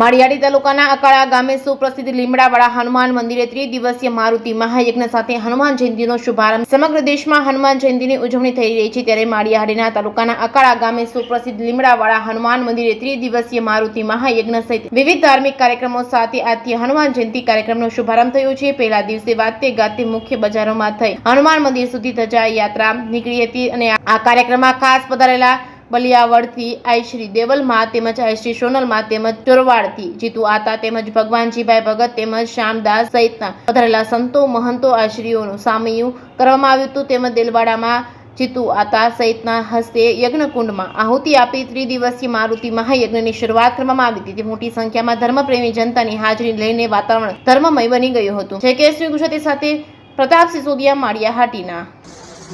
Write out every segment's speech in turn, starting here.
માળિયાડી તાલુકાના અકાળા ગામે સુપ્રસિદ્ધ લીમડાવાળા હનુમાન મંદિરે ત્રિદિવસીય મારુતિ મહાયજ્ઞ સાથે હનુમાન જયંતિનો શુભારંભ। સમગ્ર દેશમાં હનુમાન જયંતિની ઉજવણી થઈ રહી છે, ત્યારે માળિયાડીના તાલુકાના અકાળા ગામે સુપ્રસિદ્ધ લીમડાવાળા હનુમાન મંદિરે ત્રિદિવસીય મારુતિ મહાયજ્ઞ સહિત વિવિધ ધાર્મિક કાર્યક્રમો સાથે આજથી હનુમાન જયંતિ કાર્યક્રમનો શુભારંભ થયો છે। પહેલા દિવસે વાજતે ગાજતે મુખ્ય બજારોમાં થઈ હનુમાન મંદિર સુધી ધજા યાત્રા નીકળી હતી અને આ કાર્યક્રમમાં ખાસ પધારેલા બલિયાવડથી આઈશ્રી દેવલમાં તેમજ આઈશ્રી સોનલમાં તેમજ ચોરવાડથી જીતુ આતા તેમજ ભગવાનજીભાઈ ભગત તેમજ શ્યામદાસ સહિતના પધારેલા સંતો મહંતો આશ્રીઓનું સામૈયું કરવામાં આવ્યું હતું। તેમજ દેલવાડામાં જીતુ આતા સહિતના હસ્તે યજ્ઞકુંડમાં આહુતિ આપી ત્રિદિવસીય મારુતિ મહાયજ્ઞની શરૂઆત કરવામાં આવી હતી। મોટી સંખ્યામાં ધર્મપ્રેમી જનતાની હાજરી લઈને વાતાવરણ ધર્મમય બની ગયું હતું। જયકેશની ગુજરાતી સાથે પ્રતાપ સિસોદિયા, માળિયાહાટીના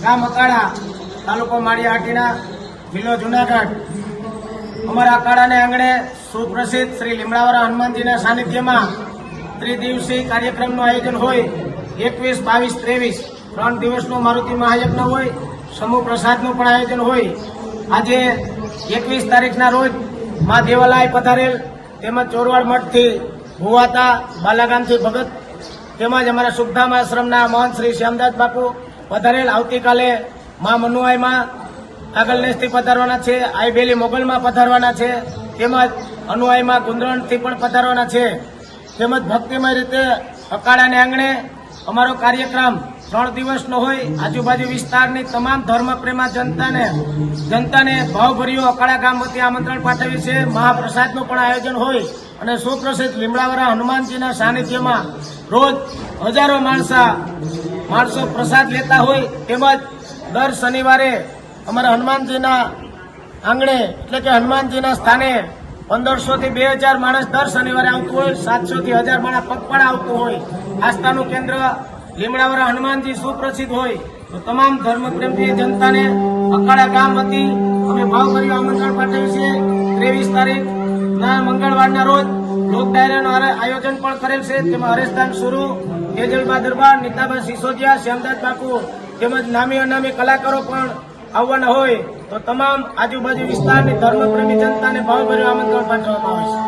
ગામ અકાળા, તાલુકો માળિયાહાટીના, જિલ્લો જુનાગઢ। અમારા અકાળાને આંગણે સુપ્રસિદ્ધ શ્રી લીમડાવાળા હનુમાનજીના સાનિધ્યમાં ત્રિદિવસીય કાર્યક્રમનું આયોજન હોય। 21, 22, 23 3 દિવસનો મારુતિ મહાયજ્ઞ હોય। સમૂહ પ્રસાદનું પણ આયોજન હોય। આજે 21 તારીખના રોજ મા દેવાલાય પધારેલ તેમજ ચોરવાડ મઠથી ભુવાતા બાલાગામથી ભગત તેમજ અમારા સુખધામ આશ્રમના મહંત શ્રી શ્યામદાસ બાપુ પધારેલ। આવતીકાલે મા મનુઆઈમાં આગળનેસથી પધારવાના છે, આઈબેલી મોગલમાં પધારવાના છે, તેમજ અનુઆઈમાં ગુંદરણથી પણ પધારવાના છે। તેમજ ભક્તિમય રીતે અકાળાને આંગણે અમારો કાર્યક્રમ 3 દિવસનો હોય। આજુબાજુ વિસ્તારની તમામ ધર્મપ્રેમા જનતાને ભાવભર્યું અકાળા ગામ વતી આમંત્રણ પાઠવ્યું છે। મહાપ્રસાદનું પણ આયોજન હોય અને સુપ્રસિદ્ધ લીમડાવાળા હનુમાનજીના સાનિધ્યમાં રોજ હજારો માણસો પ્રસાદ લેતા હોય। તેમજ દર શનિવારે અમારા હનુમાનજીના આંગણે એટલે કે હનુમાનજીના સ્થાને 1500 થી 2000 માણસ દર શનિવારે આવતું હોય। 700 થી 1000 માણસ પગપાળા આવતું હોય। આસ્થાનું કેન્દ્ર લીમડાવાળા હનુમાનજી સુપ્રસિદ્ધ હોય તો તમામ ધર્મપ્રેમી જનતાને અકાળા ગામ વતી અમે ભાવભર્યું આમંત્રણ પાઠવ્યું છે। 23 તારીખના મંગળવારના રોજ લોક ડાયરાનું આયોજન પણ કરેલ છે। તેમાં હરેશદાન સુરુ, તેજલબા દરબાર, નીતાબા સિસોદિયા, શ્યામદાસ બાપુ તેમજ નામી અનામી કલાકારો પણ આવવાના હોય તો તમામ આજુબાજુ વિસ્તારની ધર્મપ્રેમી જનતાને ભાવભર્યું આમંત્રણ પાઠવવામાં આવે છે।